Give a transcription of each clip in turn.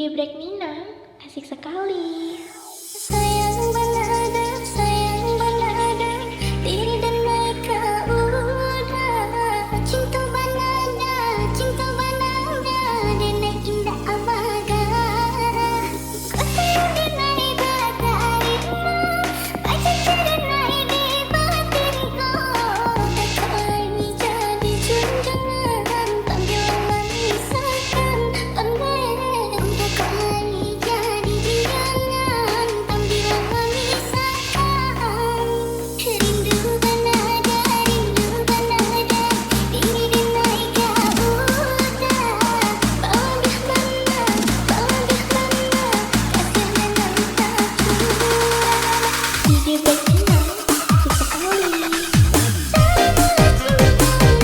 Break Minang, asik sekali. Sayang banana, diri dan mereka udah cinta banana, nenek indah abaga. Kau sayang denai batarimu, baca cerenai di batinku. Takkan jadi junjungan, panggilan misalkan pandai. Takkan jadi jangan, panggilan misalkan. Rindu banada, diri denai kau udah. Bawa biar mana, kasih menang takut. DJ Break Minang, asik sekali. DJ Break Minang, asik sekali.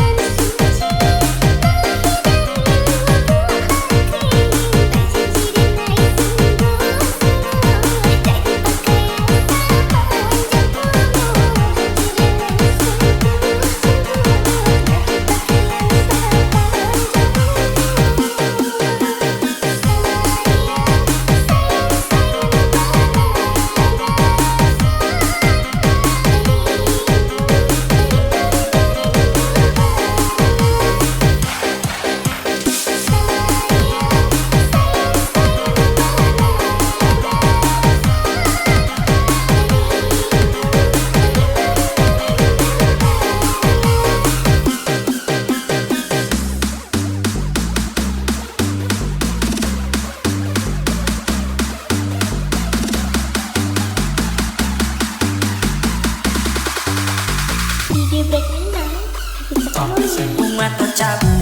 Bunga tercabut